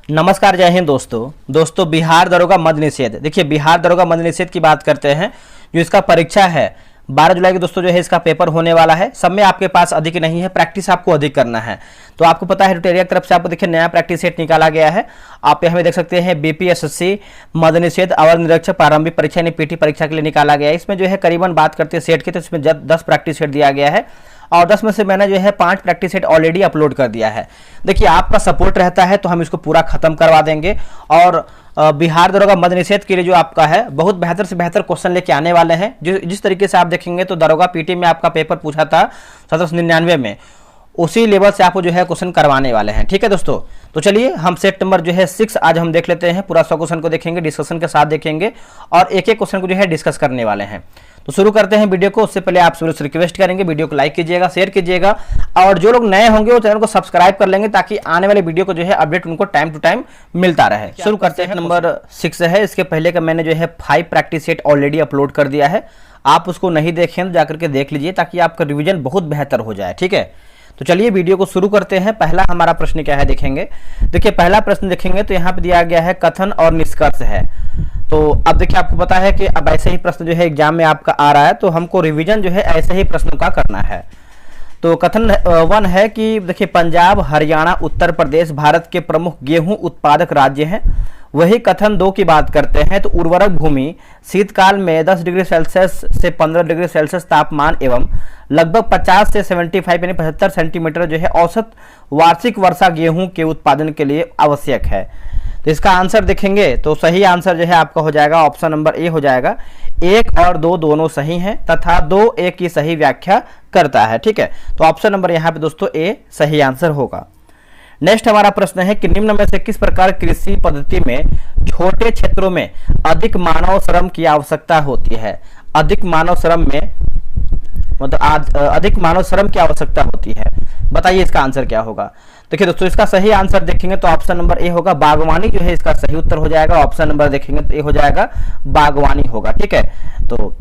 नमस्कार, जय हिंद दोस्तों बिहार दरोगा मद निषेध। देखिए, बिहार दरोगा मद निषेध की बात करते हैं। जो इसका परीक्षा है 12 जुलाई के दोस्तों जो है इसका पेपर होने वाला है। सब में आपके पास अधिक नहीं है, प्रैक्टिस आपको अधिक करना है। तो आपको पता है रुटेरिया की तरफ से आपको देखिए नया प्रैक्टिस सेट निकाला गया है। आप यहाँ में देख सकते हैं बीपीएससी मद निषेध अवर निरीक्षक प्रारंभिक परीक्षा यानी पीटी परीक्षा के लिए निकाला गया है। इसमें जो है करीबन बात करते हैं सेट की, तो इसमें 10 प्रैक्टिस सेट दिया गया है और 10 में से मैंने जो है 5 प्रैक्टिस सेट ऑलरेडी अपलोड कर दिया है। देखिए, आपका सपोर्ट रहता है तो हम इसको पूरा खत्म करवा देंगे और बिहार दरोगा मद निषेध के लिए जो आपका है बहुत बेहतर से बेहतर क्वेश्चन लेके आने वाले हैं। जिस तरीके से आप देखेंगे तो दरोगा पीटी में आपका पेपर पूछा था 1799 में, उसी लेवल से आपको जो है क्वेश्चन करवाने वाले हैं। ठीक है दोस्तों, तो चलिए हम सेट नंबर जो है 6 आज हम देख लेते हैं। पूरा 100 क्वेश्चन को देखेंगे, डिस्कशन के साथ देखेंगे और एक एक क्वेश्चन को जो है डिस्कस करने वाले हैं। तो शुरू करते हैं वीडियो को। उससे पहले आप सभी से रिक्वेस्ट करेंगे वीडियो को लाइक कीजिएगा, शेयर कीजिएगा और जो लोग नए होंगे वो चैनल को सब्सक्राइब कर लेंगे ताकि आने वाले वीडियो को जो है अपडेट उनको टाइम टू टाइम मिलता रहे। शुरू करते हैं। नंबर 6 है। इसके पहले का मैंने जो है 5 प्रैक्टिस सेट ऑलरेडी अपलोड कर दिया है। आप उसको नहीं देखें तो जाकर के देख लीजिए ताकि आपका रिविजन बहुत बेहतर हो जाए। ठीक है, तो चलिए वीडियो को शुरू करते हैं। पहला हमारा प्रश्न क्या है देखेंगे। देखिए, पहला प्रश्न देखेंगे तो यहाँ पे दिया गया है कथन और निष्कर्ष है। तो अब देखिए, आपको पता है कि अब ऐसे ही प्रश्न जो है एग्जाम में आपका आ रहा है, तो हमको रिवीजन जो है ऐसे ही प्रश्नों का करना है। तो कथन 1 है कि देखिए, पंजाब, हरियाणा, उत्तर प्रदेश भारत के प्रमुख गेहूं उत्पादक राज्य हैं। वही कथन 2 की बात करते हैं तो उर्वरक भूमि शीतकाल में 10 डिग्री सेल्सियस से 15 डिग्री सेल्सियस तापमान एवं लगभग 50 से 75 यानी 75 सेंटीमीटर जो है औसत वार्षिक वर्षा गेहूं के उत्पादन के लिए आवश्यक है। तो इसका आंसर देखेंगे तो सही आंसर जो है आपका हो जाएगा ऑप्शन नंबर ए हो जाएगा। 1 और 2 दोनों सही हैं तथा 2 1 की सही व्याख्या करता है। ठीक है, तो ऑप्शन नंबर यहाँ पे दोस्तों ए सही आंसर होगा। नेक्स्ट हमारा प्रश्न है कि निम्न में से किस प्रकार कृषि पद्धति में छोटे क्षेत्रों में अधिक मानव श्रम की आवश्यकता होती है। अधिक मानव श्रम में मतलब अधिक मानव श्रम की आवश्यकता होती है, बताइए इसका आंसर क्या होगा। देखिए दोस्तों, इसका सही आंसर देखेंगे तो ऑप्शन नंबर ए होगा, बागवानी जो है इसका सही उत्तर हो जाएगा। ऑप्शन नंबर देखेंगे तो ए हो जाएगा, बागवानी होगा। ठीक है, तो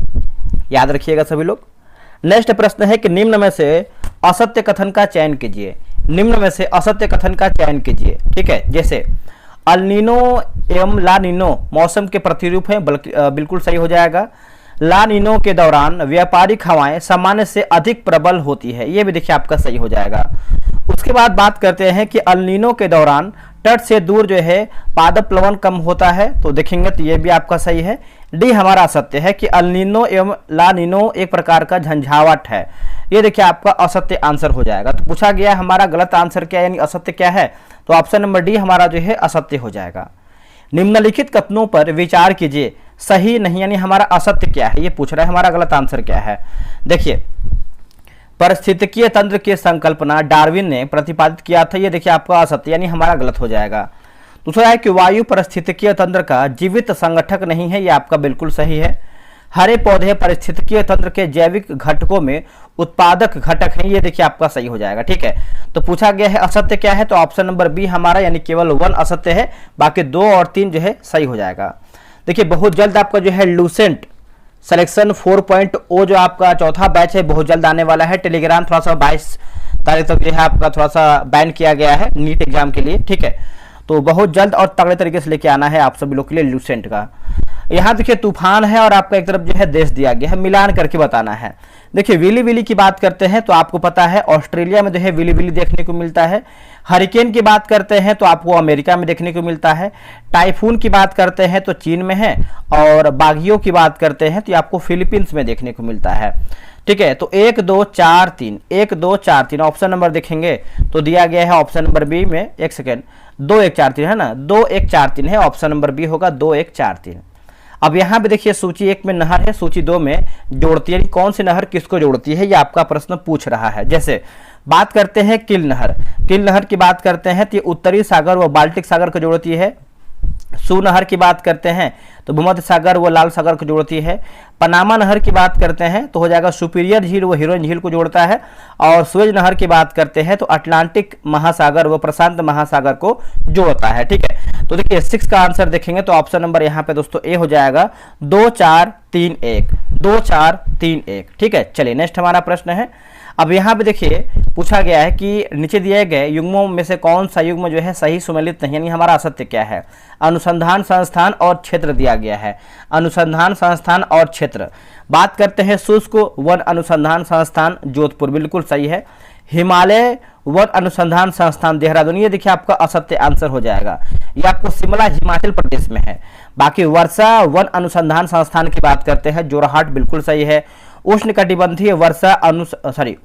याद रखिएगा सभी लोग। नेक्स्ट प्रश्न है कि निम्न में से असत्य कथन का चयन कीजिए। निम्न में से असत्य कथन का चयन कीजिए। ठीक है, जैसे अल नीनो एवं ला नीनो मौसम के प्रतिरूप हैं, बिल्कुल सही हो जाएगा। ला नीनो के दौरान व्यापारिक हवाएं सामान्य से अधिक प्रबल होती है, ये भी देखिए आपका सही हो जाएगा। उसके बाद बात करते हैं कि अल नीनो के दौरान तट से दूर जो है पादप प्लवन कम होता है, तो देखेंगे तो ये भी आपका सही है। डी हमारा असत्य है कि अल नीनो एवं ला नीनो एक प्रकार का झंझावात है, ये देखिए आपका असत्य आंसर हो जाएगा। तो पूछा गया हमारा गलत आंसर क्या यानी असत्य क्या है, तो ऑप्शन नंबर डी हमारा जो है असत्य हो जाएगा। निम्नलिखित कथनों पर विचार कीजिए, सही नहीं यानी हमारा असत्य क्या है ये पूछ रहा है, हमारा गलत आंसर क्या है। देखिए, पारिस्थितिकीय तंत्र की संकल्पना डार्विन ने प्रतिपादित किया था, ये देखिए आपका असत्य यानी हमारा गलत हो जाएगा। दूसरा है कि वायु पारिस्थितिकीय तंत्र का जीवित संगठक नहीं है, ये आपका बिल्कुल सही है। हरे पौधे पारिस्थितिकीय तंत्र के जैविक घटकों में उत्पादक घटक हैं, ये देखिए आपका सही हो जाएगा। ठीक है, तो पूछा गया है असत्य क्या है, तो ऑप्शन नंबर बी हमारा यानी केवल 1 असत्य है, बाकी 2 और 3 जो है सही हो जाएगा। देखिए, बहुत जल्द आपका जो है लूसेंट सिलेक्शन 4.0 जो आपका चौथा बैच है बहुत जल्द आने वाला है। टेलीग्राम थोड़ा सा 22 तारीख तक जो है आपका थोड़ा सा बैन किया गया है नीट एग्जाम के लिए। ठीक है, तो बहुत जल्द और तगड़े तरीके से लेके आना है आप सभी लोग के लिए लूसेंट का। यहाँ देखिए तूफान है और आपका एक तरफ जो है देश दिया गया है, मिलान करके बताना है। देखिए, विली विली की बात करते हैं तो आपको पता है ऑस्ट्रेलिया में जो है विली विली देखने को मिलता है। हरिकेन की बात करते हैं तो आपको अमेरिका में देखने को मिलता है। टाइफून की बात करते हैं तो चीन में है और बागियों की बात करते हैं तो आपको फिलीपींस में देखने को मिलता है। ठीक है, तो 1 2 4 3 1 2 4 3 ऑप्शन नंबर देखेंगे तो दिया गया है ऑप्शन नंबर बी में, एक सेकेंड, 2 1 4 3 है ना, 2 1 4 3 है, ऑप्शन नंबर बी होगा 2 1 4 3। अब यहाँ पे देखिए सूची 1 में नहर है, सूची 2 में जोड़ती है, कौन सी नहर किसको जोड़ती है ये आपका प्रश्न पूछ रहा है। जैसे बात करते हैं किल नहर, किल नहर की बात करते हैं तो उत्तरी सागर व बाल्टिक सागर को जोड़ती है। सू नहर की बात करते हैं तो भूमध्य सागर व लाल सागर को जोड़ती है। पनामा नहर की बात करते हैं तो हो जाएगा सुपीरियर झील व हीरोइन झील को जोड़ता है। और सुएज नहर की बात करते हैं तो अटलांटिक महासागर व प्रशांत महासागर को जोड़ता है। ठीक है, तो देखिए 6 का आंसर देखेंगे तो ऑप्शन नंबर यहाँ पे दोस्तों ए हो जाएगा, 2 4 3 1 2 4 3 1। ठीक है, चलिए नेक्स्ट हमारा प्रश्न है अब यहाँ पे देखिए पूछा गया है कि नीचे दिए गए युग्मों में से कौन सा युग्म जो है सही सुमेलित नहीं, यानी हमारा असत्य क्या है। अनुसंधान संस्थान और क्षेत्र दिया गया है, अनुसंधान संस्थान और क्षेत्र। बात करते हैं शुष्क वन अनुसंधान संस्थान जोधपुर, बिल्कुल सही है। हिमालय वन अनुसंधान संस्थान देहरादून, ये देखिए आपका असत्य आंसर हो जाएगा, ये आपको शिमला हिमाचल प्रदेश में है। बाकी वर्षा वन अनुसंधान संस्थान की बात करते हैं जोरहाट, बिल्कुल सही है। उष्णकटिबंधीय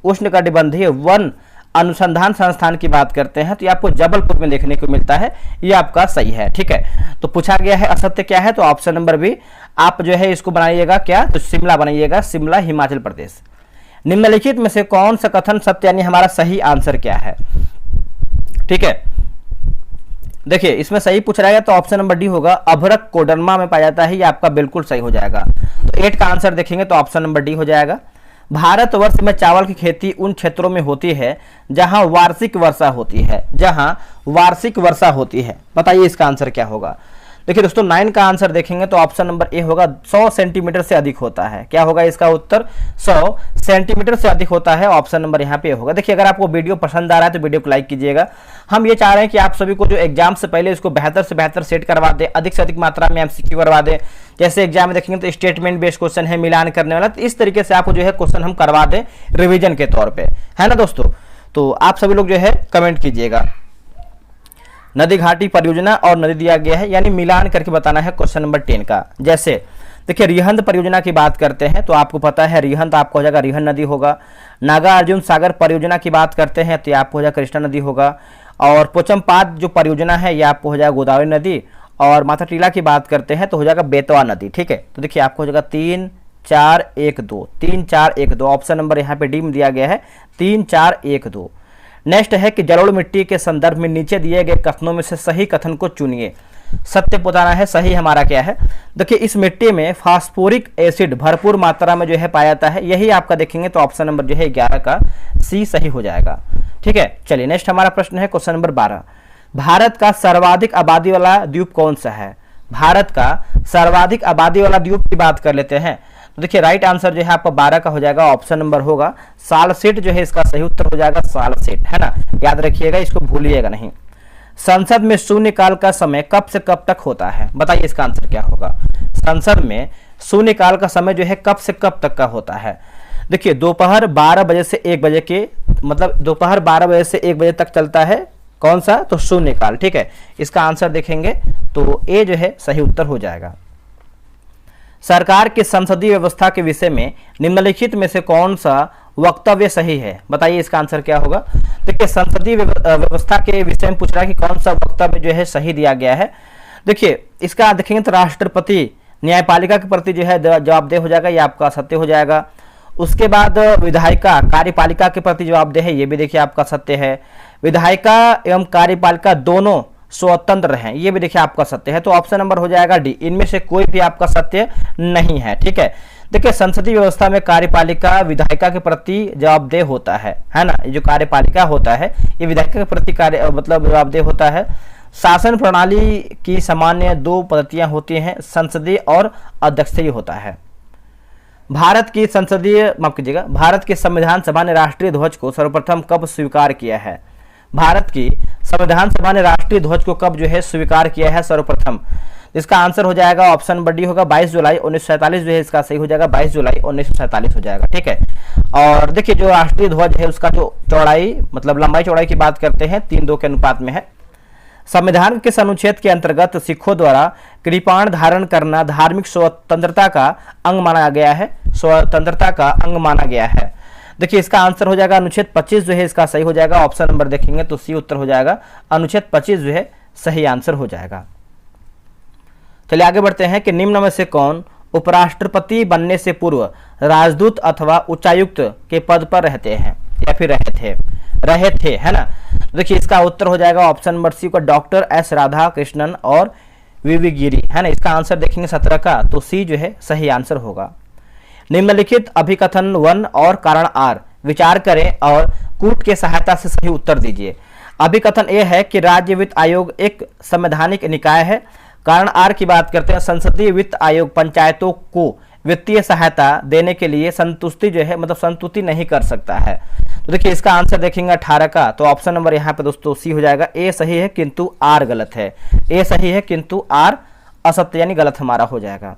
उष्णकटिबंधीय वन अनुसंधान संस्थान की बात करते हैं तो ये आपको जबलपुर में देखने को मिलता है, ये आपका सही है, ठीक है। तो पूछा गया है असत्य क्या है, तो ऑप्शन नंबर बी आप जो है इसको बनाइएगा क्या, तो शिमला बनाइएगा, शिमला हिमाचल प्रदेश। निम्नलिखित में से कौन सा कथन सत्य, यानी हमारा सही आंसर क्या है, ठीक है। देखिए इसमें सही पूछ रहा है तो ऑप्शन नंबर डी होगा, अभ्रक कोडरमा में पाया जाता है, ये आपका बिल्कुल सही हो जाएगा। तो 8 का आंसर देखेंगे तो ऑप्शन नंबर डी हो जाएगा। भारतवर्ष में चावल की खेती उन क्षेत्रों में होती है जहां वार्षिक वर्षा होती है, जहां वार्षिक वर्षा होती है। बताइए इसका आंसर क्या होगा। देखिए दोस्तों 9 का आंसर देखेंगे तो ऑप्शन नंबर ए होगा, 100 सेंटीमीटर से अधिक होता है। क्या होगा इसका उत्तर, 100 सेंटीमीटर से अधिक होता है, ऑप्शन नंबर यहाँ पे होगा। देखिए अगर आपको वीडियो पसंद आ रहा है तो वीडियो को लाइक कीजिएगा। हम ये चाह रहे हैं कि आप सभी को जो एग्जाम से पहले इसको बेहतर से बेहतर सेट करवा दे, अधिक से अधिक मात्रा में एमसीक्यू करवा दे। जैसे एग्जाम में देखेंगे तो स्टेटमेंट बेस्ड क्वेश्चन है, मिलान करने वाला, तो इस तरीके से आपको जो है क्वेश्चन हम करवा दें रिविजन के तौर पर, है ना दोस्तों। तो आप सभी लोग जो है कमेंट कीजिएगा। नदी घाटी परियोजना और नदी दिया गया है, यानी मिलान करके बताना है क्वेश्चन नंबर 10 का। जैसे देखिए रिहंद परियोजना की बात करते हैं तो आपको पता है रिहंद आपको हो जाएगा रिहंद नदी होगा। नागार्जुन सागर परियोजना की बात करते हैं तो ये आपको हो जाएगा कृष्णा नदी होगा। और पोचमपाद जो परियोजना है ये आपको हो जाएगा गोदावरी नदी। और माथा टीला की बात करते हैं तो हो जाएगा बेतवा नदी, ठीक है। तो देखिए आपको हो जाएगा 3 4 1 2, 3 4 1 2, ऑप्शन नंबर यहाँ पे डी में दिया गया है 3 4 1 2। नेक्स्ट है कि जलोढ़ मिट्टी के संदर्भ में नीचे दिए गए कथनों में से सही कथन को चुनिए। सत्य बताना है, सही हमारा क्या है। देखिए इस मिट्टी में फास्फोरिक एसिड भरपूर मात्रा में जो है पाया जाता है, यही आपका देखेंगे तो ऑप्शन नंबर जो है 11 का सी सही हो जाएगा, ठीक है। चलिए नेक्स्ट हमारा प्रश्न है क्वेश्चन नंबर 12। भारत का सर्वाधिक आबादी वाला द्वीप कौन सा है। भारत का सर्वाधिक आबादी वाला द्वीप की बात कर लेते हैं तो देखिए राइट आंसर जो है आपका 12 का हो जाएगा, ऑप्शन नंबर होगा सालसेट जो है इसका सही उत्तर हो जाएगा, सालसेट, है ना। याद रखिएगा, इसको भूलिएगा नहीं। संसद में शून्यकाल का समय कब से कब तक होता है। बताइए इसका आंसर क्या होगा। संसद में शून्यकाल का समय जो है कब से कब तक का होता है। देखिए दोपहर 12 बजे से 1 बजे के, मतलब दोपहर 12 बजे से 1 बजे तक चलता है, कौन सा, तो शून्यकाल, ठीक है। इसका आंसर देखेंगे तो ए जो है सही उत्तर हो जाएगा। सरकार की संसदीय व्यवस्था के विषय में निम्नलिखित में से कौन सा वक्तव्य सही है। बताइए इसका आंसर क्या होगा। देखिए संसदीय व्यवस्था के विषय में पूछ रहा है कि कौन सा वक्तव्य जो है सही दिया गया है। देखिए इसका देखेंगे तो राष्ट्रपति न्यायपालिका के प्रति जो है जवाबदेह हो जाएगा, ये आपका सत्य हो जाएगा। उसके बाद विधायिका कार्यपालिका के प्रति जवाबदेह है, ये भी देखिए आपका सत्य है। विधायिका एवं कार्यपालिका दोनों स्वतंत्र हैं, ये भी देखिए आपका सत्य है। तो ऑप्शन नंबर हो जाएगा डी, इनमें से कोई भी आपका सत्य नहीं है, ठीक है। देखिए संसदीय व्यवस्था में कार्यपालिका विधायिका के प्रति जवाबदेह होता है ना। ये जो कार्यपालिका होता है ये विधायिका के प्रति मतलब जवाबदेह होता है। शासन प्रणाली की सामान्य 2 पद्धतियां होती हैं, संसदीय और अध्यक्षीय होता है। भारत की संविधान सभा ने राष्ट्रीय ध्वज को सर्वप्रथम कब स्वीकार किया है। भारत की संविधान सभा ने राष्ट्रीय ध्वज को कब जो है स्वीकार किया है सर्वप्रथम। इसका आंसर हो जाएगा ऑप्शन नंबर डी होगा 22 जुलाई 1947 जो है इसका सही हो जाएगा, 22 जुलाई 1947 हो जाएगा, ठीक है। और देखिए जो राष्ट्रीय ध्वज है उसका जो चौड़ाई मतलब लंबाई चौड़ाई की बात करते हैं 3:2 के अनुपात में है। संविधान के अनुच्छेद के अंतर्गत सिखों द्वारा कृपाण धारण करना धार्मिक स्वतंत्रता का अंग माना गया है, स्वतंत्रता का अंग माना गया है। देखिए इसका आंसर हो जाएगा अनुच्छेद 25 जो है इसका सही हो जाएगा, ऑप्शन नंबर देखेंगे तो सी उत्तर हो जाएगा, अनुच्छेद 25 जो है सही आंसर हो जाएगा। चलिए आगे बढ़ते हैं कि निम्न में से कौन उपराष्ट्रपति बनने से पूर्व राजदूत अथवा उच्चायुक्त के पद पर रहते हैं या फिर रहे थे, है ना। देखिए इसका उत्तर हो जाएगा ऑप्शन नंबर सी का डॉक्टर एस राधा कृष्णन और वीवी गिरी, है ना। इसका आंसर देखेंगे 17 का, तो सी जो है सही आंसर होगा। निम्नलिखित अभिकथन 1 और कारण आर विचार करें और कूट के सहायता से सही उत्तर दीजिए। अभिकथन ए है कि राज्य वित्त आयोग एक संवैधानिक निकाय है। कारण आर की बात करते हैं, संसदीय वित्त आयोग पंचायतों को वित्तीय सहायता देने के लिए संतुष्टि जो है मतलब संतुष्टि नहीं कर सकता है। तो देखिए इसका आंसर देखेंगे 18 का, तो ऑप्शन नंबर यहाँ पे दोस्तों सी हो जाएगा। ए सही है किंतु आर गलत है, ए सही है किंतु आर असत्य यानी गलत हमारा हो जाएगा।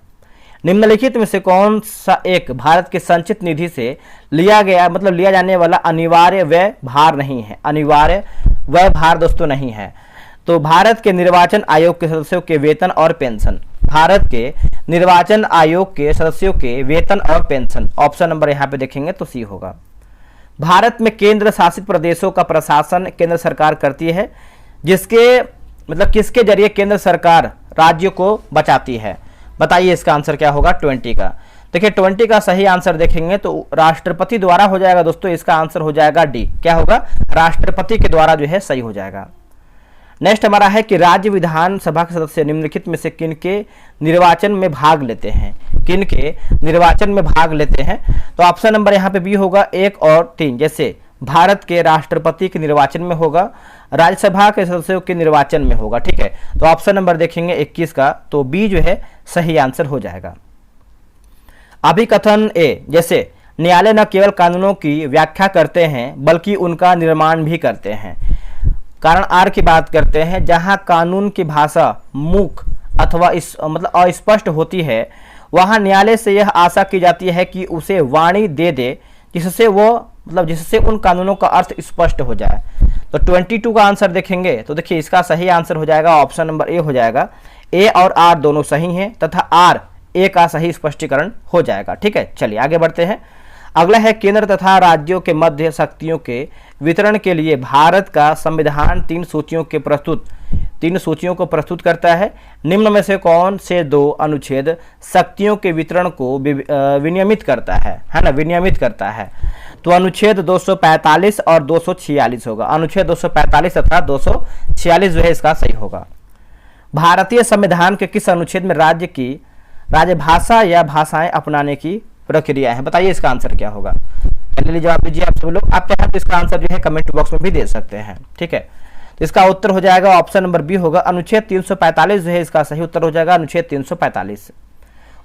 निम्नलिखित में से कौन सा एक भारत के संचित निधि से लिया गया मतलब लिया जाने वाला अनिवार्य व्यय भार नहीं है, अनिवार्य व्यय भार दोस्तों नहीं है। तो भारत के निर्वाचन आयोग के सदस्यों के वेतन और पेंशन, भारत के निर्वाचन आयोग के सदस्यों के वेतन और पेंशन, ऑप्शन नंबर यहाँ पे देखेंगे तो सी होगा। भारत में केंद्र शासित प्रदेशों का प्रशासन केंद्र सरकार करती है, जिसके मतलब किसके जरिए केंद्र सरकार राज्यों को बचाती है, बताइए इसका आंसर क्या होगा 20 का। देखिए 20 का सही आंसर देखेंगे तो राष्ट्रपति द्वारा हो जाएगा दोस्तों, इसका आंसर हो जाएगा डी, क्या होगा राष्ट्रपति के द्वारा जो है सही हो जाएगा। नेक्स्ट हमारा है कि राज्य विधानसभा के सदस्य निम्नलिखित में से किनके निर्वाचन में भाग लेते हैं, किनके निर्वाचन में भाग लेते हैं। तो ऑप्शन नंबर यहाँ पे बी होगा 1 और 3, जैसे भारत के राष्ट्रपति के निर्वाचन में होगा, राज्यसभा के सदस्यों के निर्वाचन में होगा, ठीक है। तो ऑप्शन नंबर देखेंगे 21 का, तो बी जो है सही आंसर हो जाएगा। अभिकथन ए, जैसे न्यायालय न केवल कानूनों की व्याख्या करते हैं बल्कि उनका निर्माण भी करते हैं। कारण आर की बात करते हैं, जहां कानून की भाषा मूक अथवा मतलब अस्पष्ट होती है, वहां न्यायालय से यह आशा की जाती है कि उसे वाणी दे दे जिससे वो मतलब जिससे उन कानूनों का अर्थ स्पष्ट हो जाए। तो 22 का आंसर देखेंगे तो देखिए इसका सही आंसर हो जाएगा ऑप्शन नंबर ए हो जाएगा। ए और आर दोनों सही हैं तथा आर ए का सही स्पष्टीकरण हो जाएगा, ठीक है। चलिए आगे बढ़ते हैं। अगला है केंद्र तथा राज्यों के मध्य शक्तियों के वितरण के लिए भारत का संविधान 3 सूचियों को प्रस्तुत करता है। निम्न में से कौन से 2 अनुच्छेद शक्तियों के वितरण को विनियमित करता है ना, विनियमित करता है। तो अनुच्छेद 245 और 246 होगा, अनुच्छेद 245 तथा 246 जो है इसका सही होगा। भारतीय संविधान के किस अनुच्छेद में राज्य की राजभाषा या भाषाएं अपनाने की प्रक्रिया है, बताइए इसका आंसर क्या होगा। जल्दी जवाब दीजिए आप सब लोग, आप चाहें तो इसका आंसर जो है कमेंट बॉक्स में भी दे सकते हैं, ठीक है। तो इसका उत्तर हो जाएगा ऑप्शन नंबर बी होगा, अनुच्छेद 345 जो है इसका सही उत्तर हो जाएगा, अनुच्छेद 345।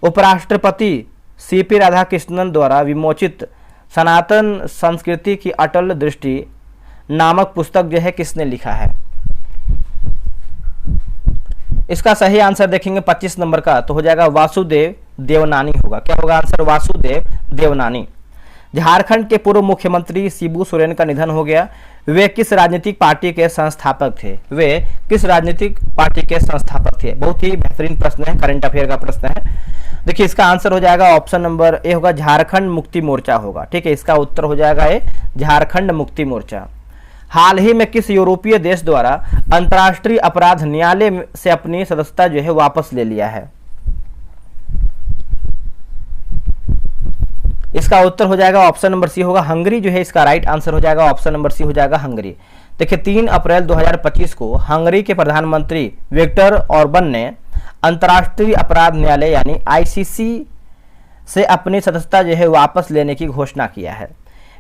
उपराष्ट्रपति सीपी राधाकृष्णन द्वारा विमोचित सनातन संस्कृति की अटल दृष्टि नामक पुस्तक जो है किसने लिखा है। इसका सही आंसर देखेंगे 25 नंबर का, तो हो जाएगा वासुदेव देवनानी होगा, क्या होगा आंसर वासुदेव देवनानी। झारखंड के पूर्व मुख्यमंत्री शिबू सोरेन का निधन हो गया, वे किस राजनीतिक पार्टी के संस्थापक थे, वे किस राजनीतिक पार्टी के संस्थापक थे। बहुत ही बेहतरीन प्रश्न है, करंट अफेयर का प्रश्न है। देखिए इसका आंसर हो जाएगा ऑप्शन नंबर ए होगा, झारखंड मुक्ति मोर्चा होगा, ठीक है। इसका उत्तर हो जाएगा ए, झारखंड मुक्ति मोर्चा। हाल ही में किस यूरोपीय देश द्वारा अंतर्राष्ट्रीय अपराध न्यायालय से अपनी सदस्यता जो है वापस ले लिया है। इसका उत्तर हो जाएगा ऑप्शन नंबर सी होगा, हंगरी जो है इसका राइट आंसर हो जाएगा, ऑप्शन नंबर सी हो जाएगा हंगरी। देखिए 3 अप्रैल 2025 को हंगरी के प्रधानमंत्री विक्टर ऑर्बन ने अंतर्राष्ट्रीय अपराध न्यायालय यानी आईसीसी से अपनी सदस्यता जो है वापस लेने की घोषणा किया है।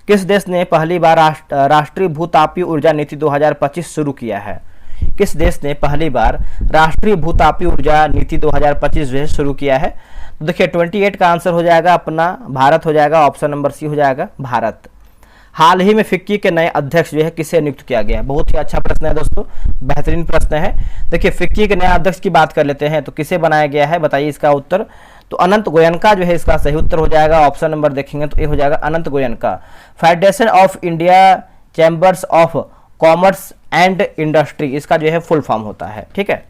किस देश ने पहली बार राष्ट्रीय भूतापीय ऊर्जा नीति 2025 शुरू किया है, किस देश ने पहली बार राष्ट्रीय भूतापीय ऊर्जा नीति 2025 जो है शुरू किया है। तो देखिए 28 का आंसर हो जाएगा अपना भारत हो जाएगा, ऑप्शन नंबर सी हो जाएगा भारत। हाल ही में फिक्की के नए अध्यक्ष जो है किसे नियुक्त किया गया है, बहुत ही अच्छा प्रश्न है दोस्तों, बेहतरीन प्रश्न है। देखिए फिक्की के नए अध्यक्ष की बात कर लेते हैं, तो किसे बनाया गया है, बताइए इसका उत्तर। तो अनंत गोयनका जो है इसका सही उत्तर हो जाएगा, ऑप्शन नंबर देखेंगे तो ये हो जाएगा Anant Goenka. Federation of India chambers of commerce and industry इसका जो है फुल फॉर्म होता है, ठीक है।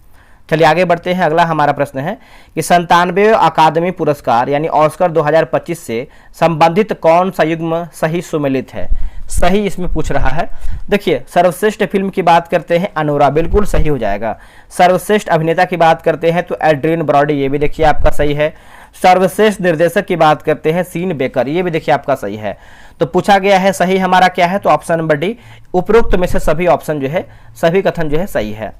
चलिए आगे बढ़ते हैं। अगला हमारा प्रश्न है कि 97वें अकादमी पुरस्कार यानी ऑस्कर 2025 से संबंधित कौन सा युग्म सही सुमेलित है, सही इसमें पूछ रहा है। देखिए सर्वश्रेष्ठ फिल्म की बात करते हैं अनोरा, बिल्कुल सही हो जाएगा। सर्वश्रेष्ठ अभिनेता की बात करते हैं तो एड्रियन ब्रॉडी, ये भी देखिए आपका सही है। सर्वश्रेष्ठ निर्देशक की बात करते हैं सीन बेकर, ये भी देखिए आपका सही है। तो पूछा गया है सही हमारा क्या है, तो ऑप्शन नंबर डी, उपरोक्त में से सभी ऑप्शन जो है सभी कथन जो है सही है।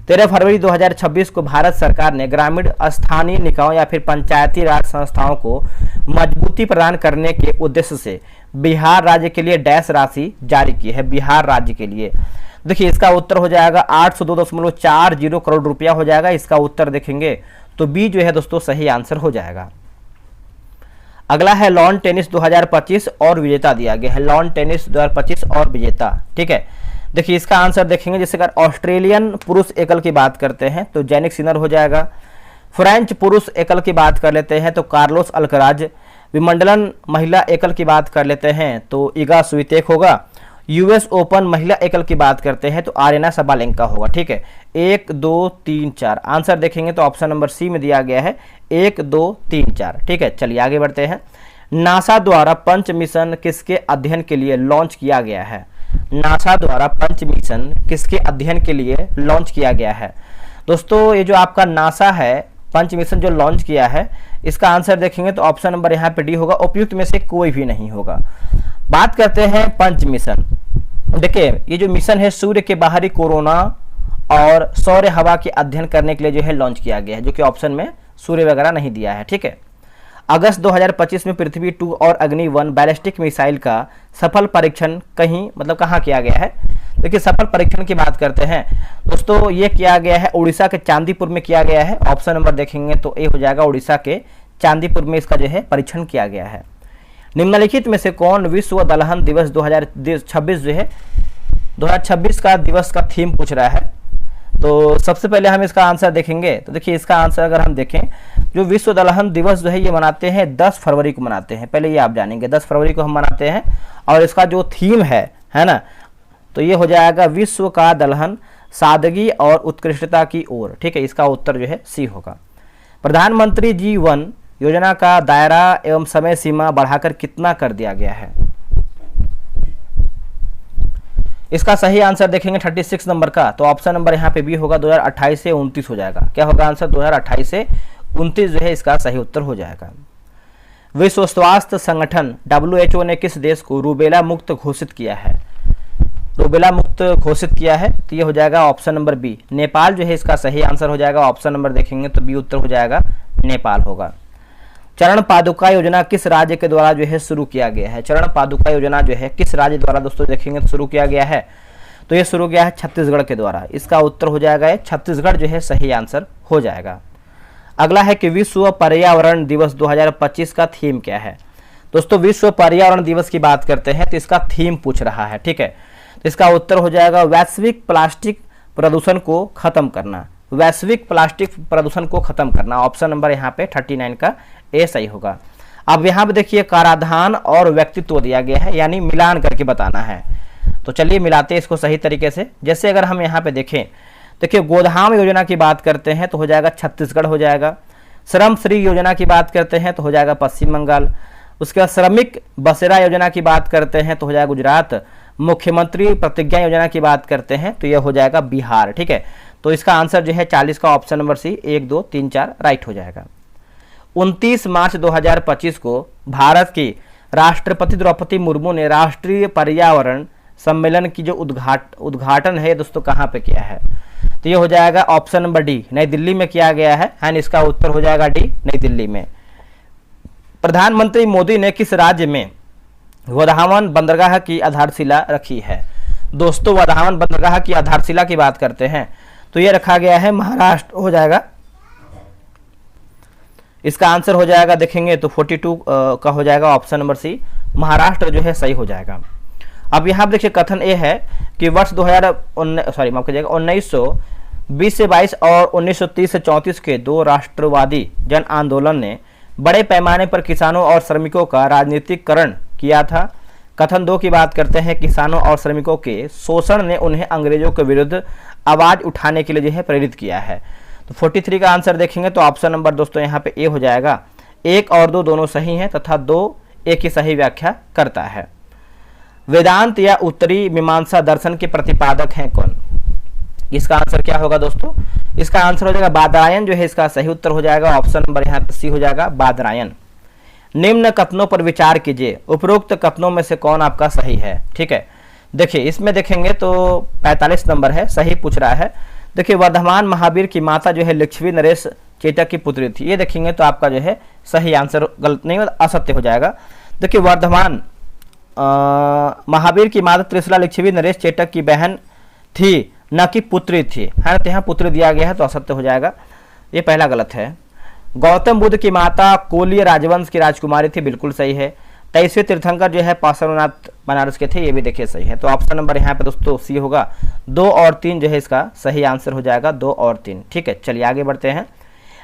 13 फरवरी 2026 को भारत सरकार ने ग्रामीण स्थानीय निकायों या फिर पंचायती राज संस्थाओं को मजबूती प्रदान करने के उद्देश्य से बिहार राज्य के लिए डैश राशि जारी की है, बिहार राज्य के लिए। देखिए इसका उत्तर हो जाएगा 802.40 करोड़ रुपया हो जाएगा। इसका उत्तर देखेंगे तो बी जो है दोस्तों सही आंसर हो जाएगा। अगला है लॉन टेनिस 2025 और विजेता दिया गया है, लॉन टेनिस 2025 और विजेता। ठीक है, देखिए इसका आंसर देखेंगे, जैसे अगर ऑस्ट्रेलियन पुरुष एकल की बात करते हैं तो जैनिक सिनर हो जाएगा। फ्रेंच पुरुष एकल की बात कर लेते हैं तो कार्लोस अल्कराज। विंबलडन महिला एकल की बात कर लेते हैं तो इगा स्वितेक होगा। यूएस ओपन महिला एकल की बात करते हैं तो आरेना सबालेंका होगा। ठीक है, 1 2 3 4 आंसर देखेंगे तो ऑप्शन नंबर सी में दिया गया है 1 2 3 4। ठीक है, चलिए आगे बढ़ते हैं। नासा द्वारा पंच मिशन किसके अध्ययन के लिए लॉन्च किया गया है? नासा द्वारा पंच मिशन किसके अध्ययन के लिए लॉन्च किया गया है? दोस्तों ये जो आपका नासा है पंच मिशन जो लॉन्च किया है, इसका आंसर देखेंगे तो ऑप्शन नंबर यहाँ पे डी होगा, उपयुक्त में से कोई भी नहीं होगा। बात करते हैं पंच मिशन। देखिए ये जो मिशन है सूर्य के बाहरी कोरोना और सौर हवा के अध्ययन करने के लिए जो है लॉन्च किया गया है, जो कि ऑप्शन में सूर्य वगैरह नहीं दिया है। ठीक है, अगस्त 2025 में पृथ्वी 2 और अग्नि 1 बैलिस्टिक मिसाइल का सफल परीक्षण कहाँ किया गया है? देखिए सफल परीक्षण की बात करते हैं दोस्तों, ये किया गया है उड़ीसा के चांदीपुर में किया गया है। ऑप्शन नंबर देखेंगे तो ए हो जाएगा, उड़ीसा के चांदीपुर में इसका जो है परीक्षण किया गया है। निम्नलिखित में से कौन विश्व दलहन दिवस 2026 जो है 2026 का दिवस का थीम पूछ रहा है? तो सबसे पहले हम इसका आंसर देखेंगे तो देखिए इसका आंसर अगर हम देखें, जो विश्व दलहन दिवस जो है ये मनाते हैं 10 फरवरी को मनाते हैं। पहले ये आप जानेंगे 10 फरवरी को हम मनाते हैं, और इसका जो थीम है ना, तो ये हो जाएगा विश्व का दलहन सादगी और उत्कृष्टता की ओर। ठीक है, इसका उत्तर जो है सी होगा। प्रधानमंत्री जीवन योजना का दायरा एवं समय सीमा बढ़ाकर कितना कर दिया गया है? इसका सही आंसर देखेंगे 36 नंबर का, तो ऑप्शन नंबर यहाँ पे बी होगा, 2028 से 29 हो जाएगा। क्या होगा आंसर? 2028 से 29 जो है इसका सही उत्तर हो जाएगा। विश्व स्वास्थ्य संगठन WHO ने किस देश को रूबेला मुक्त घोषित किया है? रूबेला मुक्त घोषित किया है तो ये हो जाएगा ऑप्शन नंबर बी, नेपाल जो है इसका सही आंसर हो जाएगा। ऑप्शन नंबर देखेंगे तो बी उत्तर हो जाएगा, नेपाल होगा। चरण पादुका योजना किस राज्य के द्वारा जो है शुरू किया गया है? चरण पादुका योजना जो है किस राज्य द्वारा दोस्तों देखेंगे तो शुरू किया गया है? तो ये शुरू किया है छत्तीसगढ़ के द्वारा। इसका उत्तर हो जाएगा छत्तीसगढ़ जो है सही आंसर हो जाएगा। अगला है कि विश्व पर्यावरण दिवस 2025 का थीम क्या है? दोस्तों विश्व पर्यावरण दिवस की बात करते हैं तो इसका थीम पूछ रहा है। ठीक है, तो इसका उत्तर हो जाएगा वैश्विक प्लास्टिक प्रदूषण को खत्म करना। वैश्विक प्लास्टिक प्रदूषण को खत्म करना, ऑप्शन नंबर यहाँ पे 39 का ए सही होगा। अब यहाँ पे देखिए कराधान और व्यक्तित्व दिया गया है, यानी मिलान करके बताना है। तो चलिए मिलाते हैं इसको सही तरीके से। जैसे अगर हम यहाँ पे देखें, देखिए गोधाम योजना की बात करते हैं तो हो जाएगा छत्तीसगढ़ हो जाएगा। श्रम श्री योजना की बात करते हैं तो हो जाएगा पश्चिम बंगाल। उसके बाद श्रमिक बसेरा योजना की बात करते हैं तो हो जाएगा गुजरात। मुख्यमंत्री प्रतिज्ञा योजना की बात करते हैं तो यह हो जाएगा बिहार। ठीक है, तो इसका आंसर जो है 40 का ऑप्शन नंबर सी 1 2 3 4 राइट हो जाएगा। 29 मार्च 2025 को भारत की राष्ट्रपति द्रौपदी मुर्मू ने राष्ट्रीय पर्यावरण सम्मेलन की जो उद्घाटन है दोस्तों कहाँ पे किया है? तो ये हो जाएगा ऑप्शन नंबर डी, नई दिल्ली में किया गया है, एंड इसका उत्तर हो जाएगा डी, नई दिल्ली में। प्रधानमंत्री मोदी ने किस राज्य में वधावन बंदरगाह की आधारशिला रखी है? दोस्तों वधावन बंदरगाह की आधारशिला की बात करते हैं तो ये रखा गया है महाराष्ट्र हो जाएगा। इसका आंसर हो जाएगा देखेंगे तो 42 का हो जाएगा ऑप्शन नंबर सी, महाराष्ट्र जो है सही हो जाएगा। अब यहाँ देखिए कथन ये है कि वर्ष 1920 से 22 और 1930 से 34 के दो राष्ट्रवादी जन आंदोलन ने बड़े पैमाने पर किसानों और श्रमिकों का राजनीतिकरण किया था। कथन 2 की बात करते हैं, किसानों और श्रमिकों के शोषण ने उन्हें अंग्रेजों के विरुद्ध आवाज उठाने के लिए जो है प्रेरित किया है। तो 43 का आंसर देखेंगे तो ऑप्शन नंबर दोस्तों यहाँ पे ए हो जाएगा। 1 और 2 दोनों सही हैं तथा 2 एक ही सही व्याख्या करता है। वेदांत या उत्तरी मीमांसा दर्शन के प्रतिपादक हैं कौन? इसका आंसर क्या होगा दोस्तों? इसका आंसर हो जाएगा बादरायण जो है इसका सही उत्तर हो जाएगा। ऑप्शन नंबर यहाँ पे सी हो जाएगा, बादरायण। निम्न कथनों पर विचार कीजिए, उपरोक्त कथनों में से कौन आपका सही है? ठीक है, देखिए इसमें देखेंगे तो 45 नंबर है, सही पूछ रहा है। देखिए वर्धमान महावीर की माता जो है लिच्छवी नरेश चेटक की पुत्री थी, ये देखेंगे तो आपका जो है सही आंसर गलत नहीं असत्य हो जाएगा। देखिए वर्धमान महावीर की माता त्रिशला लिच्छवी नरेश चेटक की बहन थी, न कि पुत्री थी, है ना, तो यहाँ पुत्री दिया गया है तो असत्य हो जाएगा, ये पहला गलत है। गौतम बुद्ध की माता कोलीय राजवंश की राजकुमारी थी, बिल्कुल सही है। 23वें तीर्थंकर जो है पार्श्वनाथ बनारस के थे, ये भी देखिए सही है। तो ऑप्शन नंबर यहाँ पे दोस्तों सी होगा। 2 और 3 जो है इसका सही आंसर हो जाएगा, 2 और 3। ठीक है, चलिए आगे बढ़ते हैं।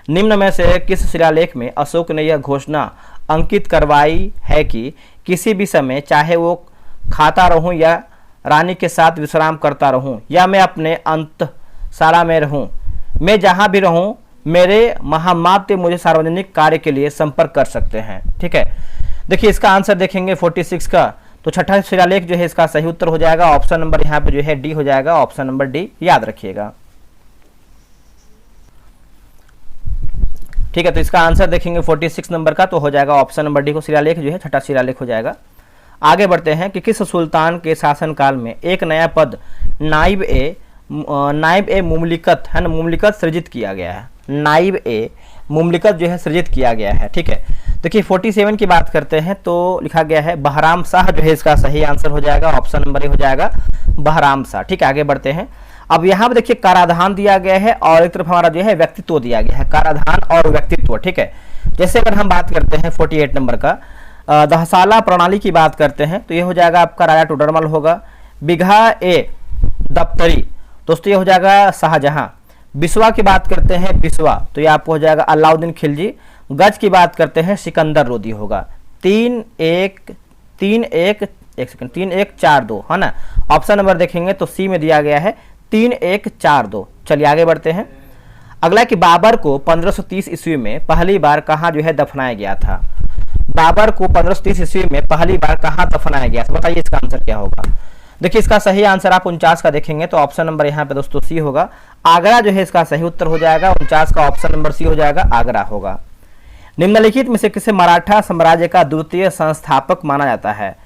निम्न में से किस शिलालेख में अशोक ने यह घोषणा अंकित करवाई है कि किसी भी समय चाहे वो खाता रहूं या रानी के साथ विश्राम करता रहूं या मैं अपने अंतशाला में रहूं, मैं जहां भी रहूं मेरे महामात्य मुझे सार्वजनिक कार्य के लिए संपर्क कर सकते हैं। ठीक है, देखिए इसका आंसर देखेंगे 46 का, तो छठा शिलालेख जो है इसका सही उत्तर हो जाएगा। ऑप्शन नंबर यहाँ पे जो है डी हो जाएगा, ऑप्शन नंबर डी याद रखिएगा। ठीक है, तो इसका आंसर देखेंगे 46 नंबर का, तो हो जाएगा ऑप्शन नंबर डी को शिलालेख जो है छठा शिलालेख हो जाएगा। आगे बढ़ते हैं कि किस सुल्तान के शासनकाल में एक नया पद नाइब ए मुमलिकत है ना, मुमलिकत सृजित किया गया है। नाइब ए मुमलिकत जो है सृजित किया गया है। ठीक है, देखिए 47 की बात करते हैं तो लिखा गया है बहराम शाह जो है इसका सही आंसर हो जाएगा, ऑप्शन नंबर ए हो जाएगा बहराम शाह। ठीक है, आगे बढ़ते हैं। अब यहाँ पे देखिए कराधान दिया गया है और एक तरफ हमारा जो है व्यक्तित्व दिया गया है, कराधान और व्यक्तित्व। ठीक है, जैसे अगर हम बात करते हैं 48 नंबर का दहसाला प्रणाली की बात करते हैं तो ये हो जाएगा आपका राजा टोडरमल होगा। बिघा ए दफ्तरी दोस्तों ये हो जाएगा शाहजहां। बिस्वा की बात करते हैं बिस्वा तो ये आपको हो जाएगा अलाउद्दीन खिलजी। गज की बात करते हैं सिकंदर लोदी होगा। 3-1-4-2 है ना, ऑप्शन नंबर देखेंगे तो सी में दिया गया है 3-1-4-2। चलिए आगे बढ़ते हैं। अगला कि बाबर को 1530 ईस्वी में पहली बार कहाँ जो है दफनाया गया था। बाबर को 1530 ईस्वी में पहली बार कहाँ दफनाया गया था, बताइए इसका आंसर क्या होगा। देखिए इसका सही आंसर आप 49 का देखेंगे तो ऑप्शन नंबर यहाँ पे दोस्तों सी होगा, आगरा जो है इसका सही उत्तर हो जाएगा। 49 का ऑप्शन नंबर सी हो जाएगा, आगरा होगा। निम्नलिखित में से किसे मराठा साम्राज्य का द्वितीय संस्थापक माना जाता है।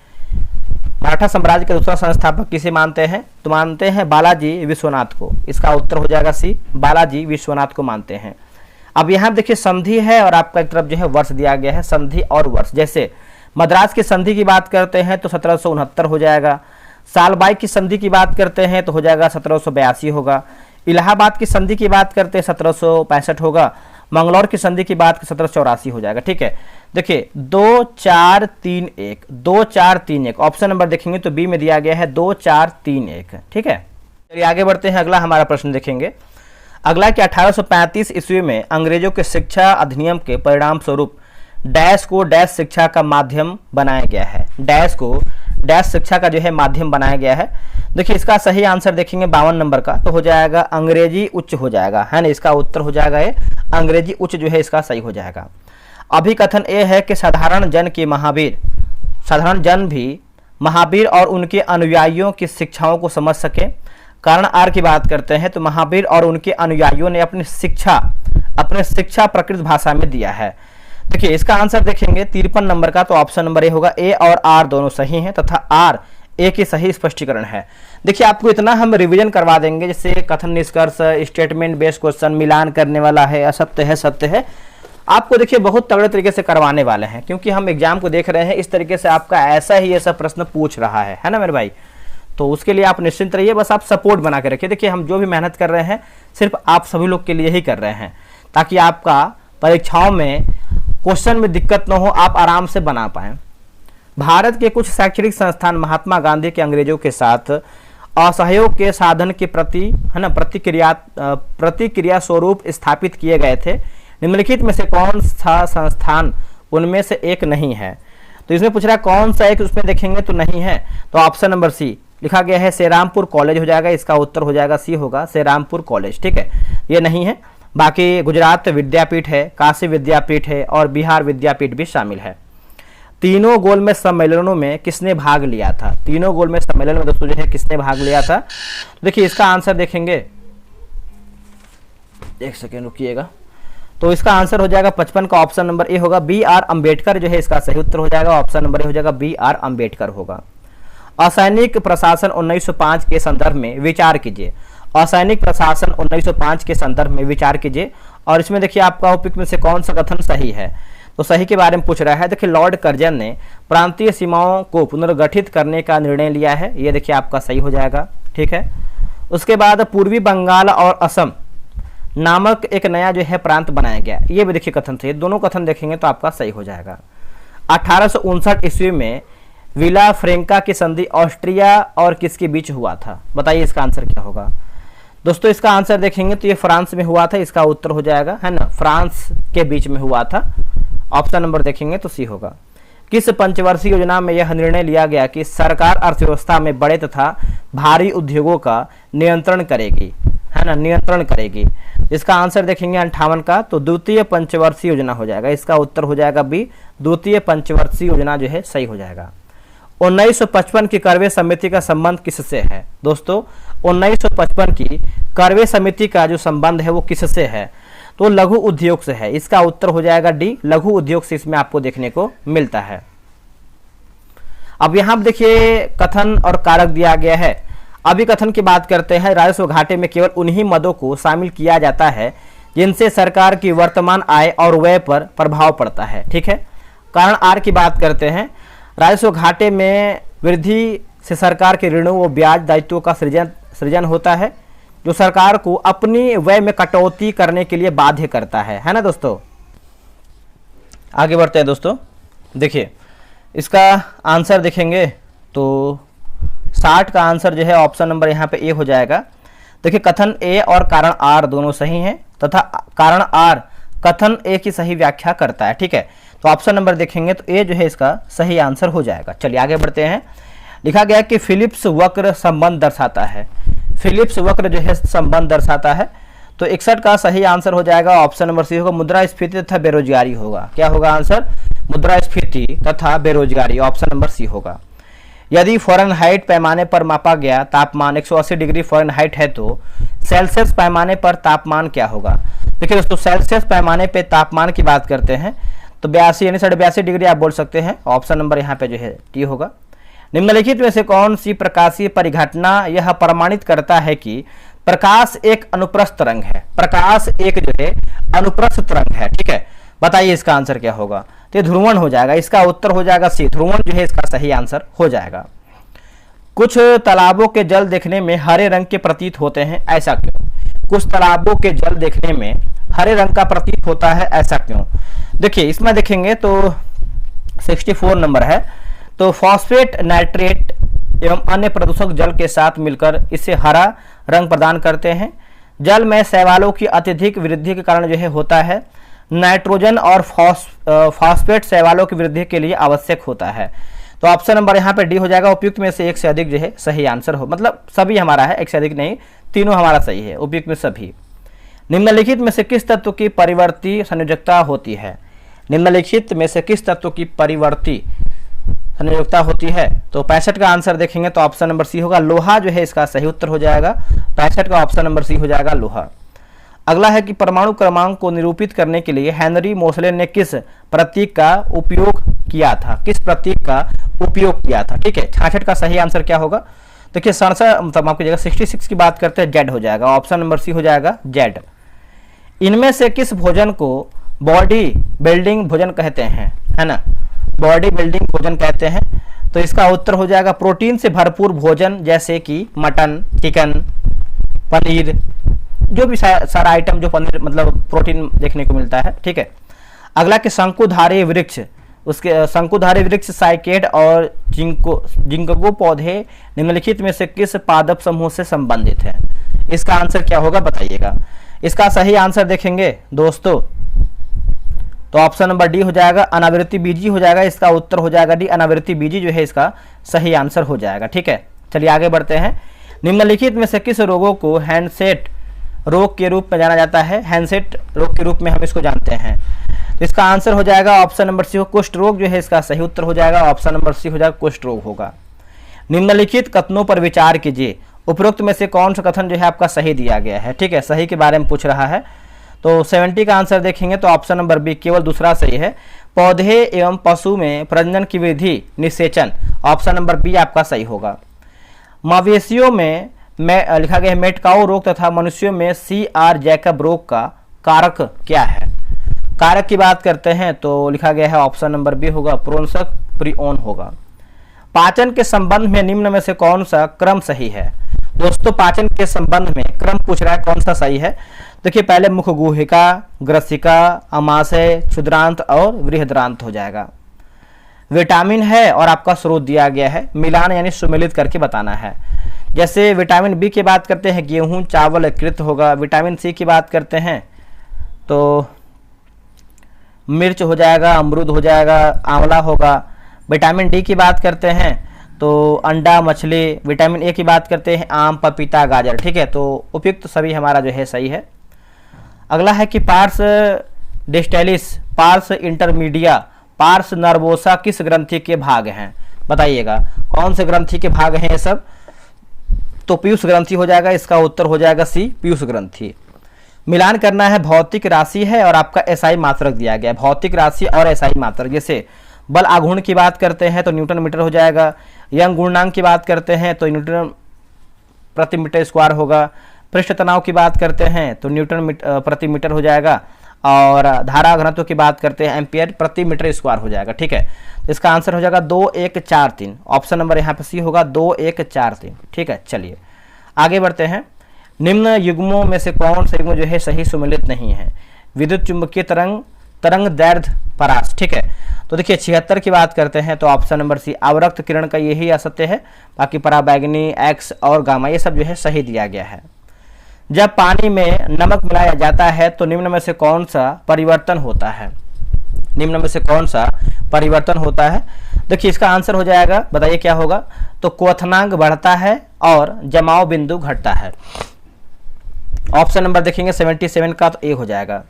मराठा साम्राज्य का दूसरा संस्थापक किसे मानते हैं, तो मानते हैं बालाजी विश्वनाथ को। इसका उत्तर हो जाएगा सी, बालाजी विश्वनाथ को मानते हैं। अब यहाँ देखिए संधि है और आपका एक तरफ जो है वर्ष दिया गया है, संधि और वर्ष। जैसे मद्रास की संधि की बात करते हैं तो 1769 हो जाएगा। सालबाई की संधि की बात करते हैं तो हो जाएगा 1782 होगा। इलाहाबाद की संधि की बात करते हैं 1765 होगा। मंगलौर की संधि की बात 1784 हो जाएगा। ठीक है, देखिए 2-4-3-1 ऑप्शन नंबर देखेंगे तो बी में दिया गया है 2-4-3-1। ठीक है, चलिए आगे बढ़ते हैं। अगला हमारा प्रश्न देखेंगे। अगला कि 1835 ईस्वी में अंग्रेजों के शिक्षा अधिनियम के परिणाम स्वरूप डैश को डैश शिक्षा का माध्यम बनाया गया है। डैश को डैश शिक्षा का जो है माध्यम बनाया गया है। देखिए इसका सही आंसर देखेंगे 52 नंबर का तो हो जाएगा अंग्रेजी उच्च हो जाएगा, है ना। इसका उत्तर हो जाएगा ये अंग्रेजी उच्च जो है इसका सही हो जाएगा। अभिकथन ये है कि साधारण जन भी महावीर और उनके अनुयायियों की शिक्षाओं को समझ सके। कारण आर की बात करते हैं तो महावीर और उनके अनुयायियों ने अपनी शिक्षा प्रकृत भाषा में दिया है। देखिए इसका आंसर देखेंगे 53 नंबर का तो ऑप्शन नंबर ए होगा। ए और आर दोनों सही हैं तथा आर ए की सही स्पष्टीकरण है। देखिए आपको इतना हम रिवीजन करवा देंगे जैसे कथन निष्कर्ष, स्टेटमेंट बेस्ड क्वेश्चन, मिलान करने वाला है, असत्य है सत्य है, आपको देखिए बहुत तगड़े तरीके से करवाने वाले हैं क्योंकि हम एग्जाम को देख रहे हैं इस तरीके से आपका ऐसा प्रश्न पूछ रहा है ना मेरे भाई। तो उसके लिए आप निश्चिंत रहिए, बस आप सपोर्ट बना के रखिए। देखिए हम जो भी मेहनत कर रहे हैं सिर्फ आप सभी लोग के लिए ही कर रहे हैं ताकि आपका परीक्षाओं में क्वेश्चन में दिक्कत न हो, आप आराम से बना पाएं। भारत के कुछ शैक्षणिक संस्थान महात्मा गांधी के अंग्रेजों के साथ असहयोग के साधन के प्रति है ना प्रतिक्रिया स्वरूप स्थापित किए गए थे। निम्नलिखित में से कौन सा संस्थान उनमें से एक नहीं है। तो इसमें पूछ रहा है कौन सा एक, उसमें देखेंगे तो नहीं है तो ऑप्शन नंबर सी लिखा गया है सेरामपुर कॉलेज हो जाएगा। इसका उत्तर हो जाएगा सी होगा सेरामपुर कॉलेज। ठीक है, ये नहीं है। बाकी गुजरात विद्यापीठ है, काशी विद्यापीठ है और बिहार विद्यापीठ भी शामिल है। तीनों गोलमेज सम्मेलनों में किसने भाग लिया था। तीनों गोलमेज सम्मेलन में दोस्तों जो है किसने भाग लिया था। देखिए इसका आंसर देखेंगे, एक सेकेंड रुकिएगा, तो इसका आंसर हो जाएगा 55 का ऑप्शन नंबर ए होगा। बी आर अम्बेडकर जो है इसका सही उत्तर हो जाएगा, ऑप्शन नंबर ए हो जाएगा बी आर अम्बेडकर होगा। असैनिक प्रशासन 1905 के संदर्भ में विचार कीजिए। असैनिक प्रशासन 1905 के संदर्भ में विचार कीजिए और इसमें देखिए आपका ओपिक में से कौन सा कथन सही है। तो सही के बारे में पूछ रहा है। देखिए लॉर्ड कर्जन ने प्रांतीय सीमाओं को पुनर्गठित करने का निर्णय लिया है, ये देखिए आपका सही हो जाएगा। ठीक है, उसके बाद पूर्वी बंगाल और असम नामक एक नया जो है प्रांत बनाया गया। ये भी देखिए कथन सही है, दोनों कथन देखेंगे तो आपका सही हो जाएगा। 1859 ईस्वी में विला फ्रेंका की संधि ऑस्ट्रिया और किसके बीच हुआ था? बताइए इसका आंसर क्या होगा दोस्तों। इसका आंसर देखेंगे तो ये फ्रांस में हुआ था, इसका उत्तर हो जाएगा, है ना, फ्रांस के बीच में हुआ था। ऑप्शन नंबर देखेंगे तो सी होगा। किस पंचवर्षीय योजना में यह निर्णय लिया गया कि सरकार अर्थव्यवस्था में बड़े तथा भारी उद्योगों का नियंत्रण करेगी, है ना, नियंत्रण करेगी? इसका आंसर देखेंगे 58 का, तो द्वितीय पंचवर्षीय योजना हो जाएगा। इसका उत्तर हो जाएगा बी, द्वितीय पंचवर्षीय योजना जो है सही हो जाएगा। 1955 की करवे समिति का संबंध किससे है? दोस्तों 1955 की करवे समिति का जो संबंध है वो किससे है? तो लघु उद्योग से है। इसका उत्तर हो जाएगा डी, लघु उद्योग से इसमें आपको देखने को मिलता है। अब यहां देखिए कथन और कारक दिया गया है। अभी कथन की बात करते हैं। राजस्व घाटे में केवल उन्हीं मदों को शामिल किया जाता है जिनसे सरकार की वर्तमान आय और व्यय पर प्रभाव पड़ता है। ठीक है। कारण आर की बात करते हैं। राजस्व घाटे में वृद्धि से सरकार के ऋणों व ब्याज दायित्वों का सृजन होता है, जो सरकार को अपनी व्यय में कटौती करने के लिए बाध्य करता है ना दोस्तों। आगे बढ़ते हैं दोस्तों। देखिए इसका आंसर देखेंगे तो 60 का आंसर जो है ऑप्शन नंबर यहाँ पे ए हो जाएगा। देखिए कथन ए और कारण आर दोनों सही हैं तथा कारण आर कथन ए की सही व्याख्या करता है। ठीक है, तो ऑप्शन नंबर देखेंगे तो ए जो है इसका सही आंसर हो जाएगा। चलिए आगे बढ़ते हैं। लिखा गया कि फिलिप्स वक्र संबंध दर्शाता है। फिलिप्स वक्र जो है संबंध दर्शाता है, तो 61 का सही आंसर हो जाएगा ऑप्शन नंबर सी होगा, मुद्रास्फीति तथा बेरोजगारी होगा। क्या होगा आंसर? मुद्रास्फीति तथा बेरोजगारी, ऑप्शन नंबर सी होगा। यदि फ़ारेनहाइट पैमाने पर मापा गया तापमान 180 डिग्री फ़ारेनहाइट है तो सेल्सियस पैमाने पर तापमान क्या होगा? देखिए दोस्तों सेल्सियस पैमाने पे तापमान की बात करते हैं तो 82 यानी 82.5 डिग्री आप बोल सकते हैं। ऑप्शन नंबर यहाँ पे जो है टी होगा। निम्नलिखित में से कौन सी प्रकाशीय परिघटना यह प्रमाणित करता है कि प्रकाश एक अनुप्रस्थ तरंग है? प्रकाश एक जो है अनुप्रस्थ तरंग है। ठीक है, बताइए इसका आंसर क्या होगा? तो ये ध्रुवण हो जाएगा। इसका उत्तर हो जाएगा सी, ध्रुवण जो है इसका सही आंसर हो जाएगा। कुछ तालाबों के जल देखने में हरे रंग के प्रतीत होते हैं, ऐसा क्यों? कुछ तालाबों के जल देखने में हरे रंग का प्रतीत होता है, ऐसा क्यों? देखिए इसमें देखेंगे तो 64 नंबर है। तो फॉस्फेट, नाइट्रेट एवं अन्य प्रदूषक जल के साथ मिलकर इसे हरा रंग प्रदान करते हैं। जल में शैवालों की अत्यधिक वृद्धि के कारण जो है होता है। नाइट्रोजन और फॉस्फेट शैवालों की वृद्धि के लिए आवश्यक होता है। तो ऑप्शन नंबर यहाँ पे डी हो जाएगा। उपयुक्त में से एक से अधिक जो है सही आंसर हो, मतलब सभी हमारा है, एक से अधिक नहीं, तीनों हमारा सही है, उपयुक्त में सभी। निम्नलिखित में से किस तत्व की परिवर्ती संयोजकता होती है? निम्नलिखित में से किस तत्व की परिवर्ती संयोजकता होती है? तो 65 का आंसर देखेंगे तो ऑप्शन नंबर सी होगा, लोहा जो है इसका सही उत्तर हो जाएगा। 65 का ऑप्शन नंबर सी हो जाएगा, लोहा। अगला है कि परमाणु क्रमांक को निरूपित करने के लिए हेनरी मोसले ने किस प्रतीक का उपयोग किया था? किस प्रतीक का उपयोग किया था? ठीक है, 66 का सही आंसर क्या होगा? देखिए 67 मतलब आपकी जगह 66 की बात करते हैं, जेड हो जाएगा। ऑप्शन नंबर सी हो जाएगा, जेड। इनमें से किस भोजन को बॉडी बिल्डिंग भोजन कहते हैं, है ना? बॉडी बिल्डिंग भोजन कहते हैं, तो इसका उत्तर हो जाएगा प्रोटीन से भरपूर भोजन, जैसे कि मटन, चिकन, पनीर, जो भी सारा आइटम जो पनीर मतलब प्रोटीन देखने को मिलता है। ठीक है, अगला कि शंकुधारी वृक्ष, उसके शंकुधारी वृक्ष साइकेड और जिंको पौधे निम्नलिखित में से किस पादप समूह से संबंधित है? इसका आंसर क्या होगा बताइएगा। इसका सही आंसर देखेंगे दोस्तों तो ऑप्शन नंबर डी हो जाएगा, अनावृत्ति बीजी हो जाएगा। इसका उत्तर हो जाएगा डी, अनावृत्ति बीजी जो है इसका सही आंसर हो जाएगा। ठीक है, चलिए आगे बढ़ते हैं। निम्नलिखित में से किस रोगों को हैंडसेट रोग के रूप में जाना जाता है? हैंडसेट रोग के रूप में हम इसको जानते हैं, तो इसका आंसर हो जाएगा ऑप्शन नंबर सी, कुष्ठ रोग जो है इसका सही उत्तर हो जाएगा। ऑप्शन नंबर सी हो जाएगा, कुष्ठ रोग होगा। निम्नलिखित कथनों पर विचार कीजिए। उपरोक्त में से कौन सा कथन जो है आपका सही दिया गया है? ठीक है, सही के बारे में पूछ रहा है, तो 70 का आंसर देखेंगे तो ऑप्शन नंबर बी केवल दूसरा सही है। पौधे एवं पशु में प्रजनन की विधि निषेचन, ऑप्शन नंबर बी आपका सही होगा। मवेशियों में लिखा गया है मेटकाउ रोग तथा मनुष्यों में CR जैकब रोग का कारक क्या है? कारक की बात करते हैं तो लिखा गया है ऑप्शन नंबर बी होगा, प्रोन्सक प्रिओन होगा। पाचन के संबंध में निम्न में से कौन सा क्रम सही है? दोस्तों पाचन के संबंध में क्रम पूछ रहा है कौन सा सही है। देखिए पहले मुखगुहिका, ग्रसिका, अमाशय, क्षुद्रांत और बृहद्रांत हो जाएगा। विटामिन है और आपका स्रोत दिया गया है, मिलान यानी सुमेलित करके बताना है। जैसे विटामिन बी की बात करते हैं गेहूं चावल यकृत होगा। विटामिन सी की बात करते हैं तो मिर्च हो जाएगा, अमरूद हो जाएगा, आंवला होगा। विटामिन डी की बात करते हैं तो अंडा मछली। विटामिन ए की बात करते हैं आम पपीता गाजर। ठीक है, तो उपयुक्त सभी हमारा जो है सही है। अगला है कि pars distalis, pars intermedia, pars nervosa किस ग्रंथि के भाग हैं? बताइएगा कौन से ग्रंथि के भाग हैं ये सब? तो पीयूष ग्रंथि हो जाएगा, इसका उत्तर हो जाएगा सी पीयूष ग्रंथि। मिलान करना है, भौतिक राशि है और आपका एसआई मात्रक दिया गया है। भौतिक राशि और एसआई मात्रक, जैसे बल आघूर्ण की बात करते हैं तो न्यूटन मीटर हो जाएगा। यंग गुणांक की बात करते हैं तो न्यूटन प्रति मीटर स्क्वायर होगा। पृष्ठ तनाव की बात करते हैं तो न्यूटन प्रति मीटर हो जाएगा। और धारा घनत्व की बात करते हैं एम्पियर प्रति मीटर स्क्वायर हो जाएगा। ठीक है, तो इसका आंसर हो जाएगा 2 1 4 3। ऑप्शन नंबर यहाँ पे सी होगा 2 1 4 3। ठीक है, चलिए आगे बढ़ते हैं। निम्न युग्मों में से कौन सा युग्म जो है सही सुमेलित नहीं है? विद्युत चुंबकीय तरंग दैर्ध्य परास। ठीक है, तो देखिए 76 की बात करते हैं तो ऑप्शन नंबर सी अवरक्त किरण का यही असत्य है। बाकी पराबैंगनी, एक्स और गामा ये सब जो है सही दिया गया है। जब पानी में नमक मिलाया जाता है तो निम्न में से कौन सा परिवर्तन होता है? निम्न में से कौन सा परिवर्तन होता है? देखिए इसका आंसर हो जाएगा, बताइए क्या होगा? तो क्वथनांक बढ़ता है और जमाव बिंदु घटता है। ऑप्शन नंबर देखेंगे 77 का तो ए हो जाएगा।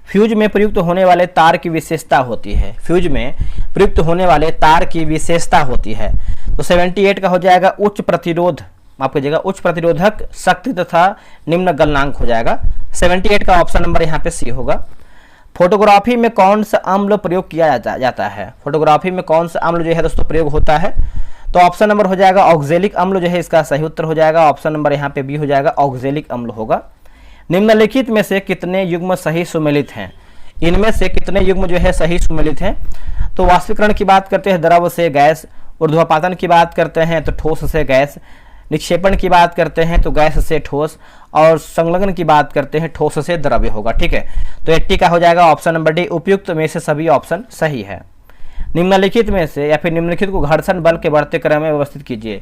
फ्यूज में प्रयुक्त होने वाले तार की विशेषता होती है। फ्यूज में प्रयुक्त होने वाले तार की विशेषता होती है तो 78 का हो जाएगा उच्च प्रतिरोध, माफ कीजिएगा उच्च प्रतिरोधक शक्ति तथा निम्न गलनांक हो जाएगा। 78 का ऑप्शन नंबर यहाँ पे सी होगा। फोटोग्राफी में कौन सा अम्ल प्रयोग किया जाता है? फोटोग्राफी में कौन सा अम्ल जो है दोस्तों प्रयोग होता है? तो ऑप्शन नंबर हो जाएगा ऑक्जेलिक अम्ल जो है इसका सही उत्तर हो जाएगा। ऑप्शन नंबर यहाँ पे बी हो जाएगा, ऑक्जेलिक अम्ल होगा। निम्नलिखित में से कितने युग्म सही सुमेलित हैं? इनमें से कितने युग्म जो है सही सुमेलित हैं? तो वाष्पीकरण की बात करते हैं द्रव से गैस, ऊर्ध्वपातन की बात करते हैं तो ठोस से गैस, निक्षेपण की बात करते हैं तो गैस से ठोस, और संलग्न की बात करते हैं ठोस से द्रव्य होगा। ठीक है, तो 80 का हो जाएगा ऑप्शन नंबर डी। उपयुक्त में से सभी ऑप्शन सही है। निम्नलिखित में से या फिर निम्नलिखित को घर्षण बल के बढ़ते क्रम में व्यवस्थित कीजिए।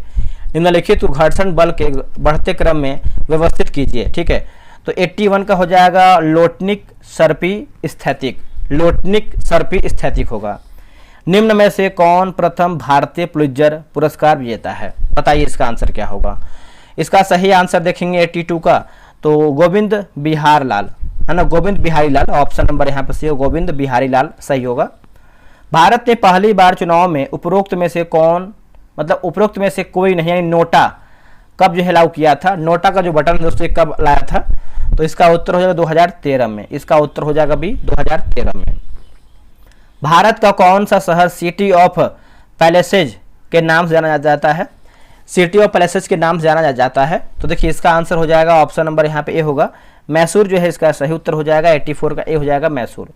निम्नलिखित को घर्षण बल के बढ़ते क्रम में व्यवस्थित कीजिए। ठीक है, तो 81 का हो जाएगा लोटनिक सर्पी स्थैतिक। लोटनिक सर्पी स्थैतिक होगा। निम्न में से कौन प्रथम भारतीय पुलित्जर पुरस्कार विजेता है? बताइए इसका आंसर क्या होगा? इसका सही आंसर देखेंगे 82 का तो गोविंद बिहार लाल है ना, गोविंद बिहारी लाल। ऑप्शन नंबर यहाँ पर सी गोविंद बिहारी लाल सही होगा। भारत ने पहली बार चुनाव में उपरोक्त में से कौन, मतलब उपरोक्त में से कोई नहीं, यानी नोटा कब जो है लागू किया था? नोटा का जो बटन दोस्तों कब लाया था? तो इसका उत्तर हो जाएगा 2013 में। इसका उत्तर हो जाएगा बी 2013 में। भारत का कौन सा शहर सिटी ऑफ पैलेसेज के नाम से जाना जाता है? सिटी ऑफ पैलेसेज के नाम से जाना जाता है तो देखिए इसका आंसर हो जाएगा ऑप्शन नंबर यहाँ पे ए होगा, मैसूर जो है इसका सही उत्तर हो जाएगा। 84 का ए हो जाएगा मैसूर।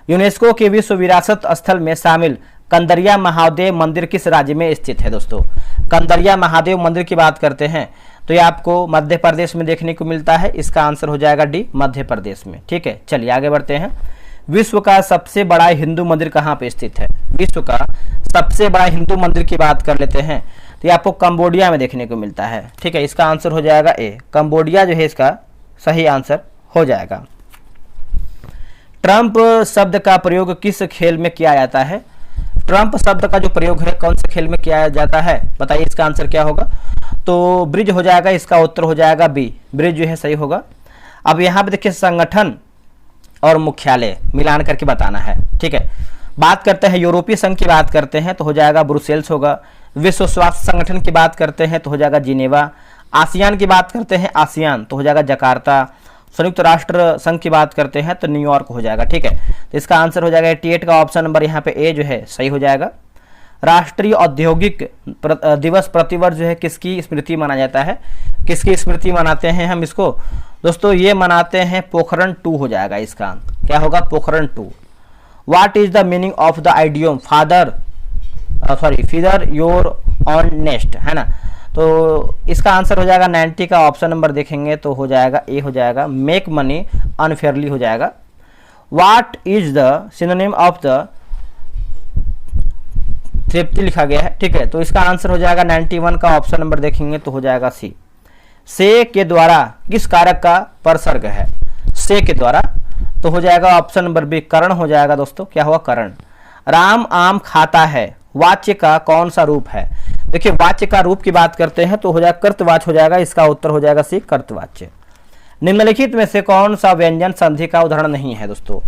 यूनेस्को के विश्व विरासत स्थल में शामिल कंदरिया महादेव मंदिर किस राज्य में स्थित है? दोस्तों कंदरिया महादेव मंदिर की बात करते हैं तो ये आपको मध्य प्रदेश में देखने को मिलता है। इसका आंसर हो जाएगा डी मध्य प्रदेश में। ठीक है, चलिए आगे बढ़ते हैं। विश्व का सबसे बड़ा हिंदू मंदिर कहाँ पे स्थित है? विश्व का सबसे बड़ा हिंदू मंदिर की बात कर लेते हैं तो ये आपको कंबोडिया में देखने को मिलता है। ठीक है, इसका आंसर हो जाएगा ए, कंबोडिया जो है इसका सही आंसर हो जाएगा। ट्रंप शब्द का प्रयोग किस खेल में किया जाता है? ट्रंप शब्द का जो प्रयोग है कौन से खेल में किया जाता है? बताइए इसका आंसर क्या होगा? तो ब्रिज हो जाएगा, इसका उत्तर हो जाएगा बी, ब्रिज जो है सही होगा। अब यहाँ पे देखिए संगठन और मुख्यालय मिलान करके बताना है। ठीक है, बात करते हैं यूरोपीय संघ की बात करते हैं तो हो जाएगा ब्रुसेल्स होगा। विश्व स्वास्थ्य संगठन की बात करते हैं तो हो जाएगा जिनेवा। आसियान की बात करते हैं आसियान तो हो जाएगा जकार्ता। संयुक्त राष्ट्र संघ की बात करते हैं तो न्यूयॉर्क हो जाएगा। ठीक है, तो इसका आंसर हो जाएगा 88 का ऑप्शन नंबर यहाँ पे ए जो है सही हो जाएगा। राष्ट्रीय औद्योगिक दिवस प्रतिवर्ष जो है किसकी स्मृति मनाया जाता है? किसकी स्मृति मनाते हैं हम इसको? दोस्तों ये मनाते हैं पोखरण 2 हो जाएगा। इसका क्या होगा? Pokhran 2। What is the meaning of the idiom feather your on nest, है ना? तो इसका आंसर हो जाएगा 90 का ऑप्शन नंबर देखेंगे तो हो जाएगा ए, हो जाएगा मेक मनी अनफेयरली हो जाएगा। What is the synonym of the thrifty लिखा गया है, ठीक है। तो इसका आंसर हो जाएगा 91 का ऑप्शन नंबर देखेंगे तो हो जाएगा सी। से के द्वारा किस कारक का परसर्ग है? से के द्वारा तो हो जाएगा ऑप्शन नंबर बी करण हो जाएगा दोस्तों, क्या हुआ करण। राम आम खाता है वाच्य का कौन सा रूप है? देखिए वाच्य का रूप की बात करते हैं तो हो जाएगा कर्तवाच्य हो जाएगा, इसका उत्तर हो जाएगा सी कर्तवाच्य। निम्नलिखित में से कौन सा व्यंजन संधि का उदाहरण नहीं है दोस्तों?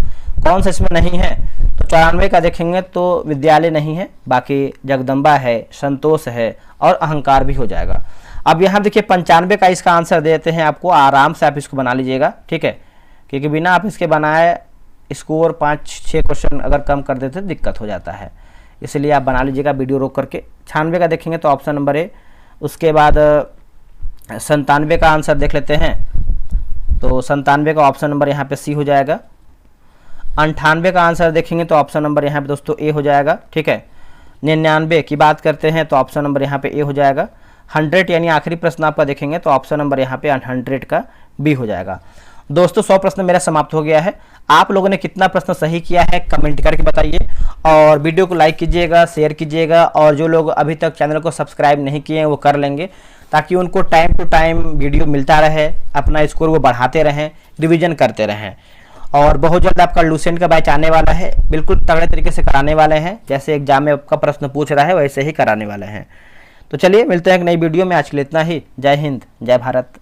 कौन सा इसमें नहीं है? तो 94 का देखेंगे तो विद्यालय नहीं है, बाकी जगदम्बा है, संतोष है और अहंकार भी हो जाएगा। अब यहाँ देखिए 95 का इसका आंसर देते हैं आपको, आराम से आप इसको बना लीजिएगा, ठीक है, क्योंकि बिना आप इसके बनाए स्कोर 5-6 क्वेश्चन अगर कम कर देते दिक्कत हो जाता है, इसलिए आप बना लीजिएगा वीडियो रोक करके। 96 का देखेंगे तो ऑप्शन नंबर ए। उसके बाद 97 का आंसर देख लेते हैं तो 97 का ऑप्शन नंबर यहाँ पे सी हो जाएगा। 98 का आंसर देखेंगे तो ऑप्शन नंबर यहाँ पे दोस्तों ए हो जाएगा, ठीक है। 99 की बात करते हैं तो ऑप्शन नंबर यहाँ पे ए हो जाएगा। 100 यानी आखिरी प्रश्न आपका देखेंगे तो ऑप्शन नंबर यहाँ पे 100 का बी हो जाएगा। दोस्तों 100 प्रश्न मेरा समाप्त हो गया है। आप लोगों ने कितना प्रश्न सही किया है कमेंट करके बताइए, और वीडियो को लाइक कीजिएगा, शेयर कीजिएगा, और जो लोग अभी तक चैनल को सब्सक्राइब नहीं किए हैं वो कर लेंगे, ताकि उनको टाइम टू टाइम वीडियो मिलता रहे, अपना स्कोर वो बढ़ाते रहें, रिवीजन करते रहें। और बहुत जल्द आपका लूसेंट का बैच आने वाला है, बिल्कुल तगड़े तरीके से कराने वाले हैं, जैसे एग्जाम में आपका प्रश्न पूछ रहा है वैसे ही कराने वाले हैं। तो चलिए मिलते हैं एक नई वीडियो में, आज के लिए इतना ही। जय हिंद, जय भारत।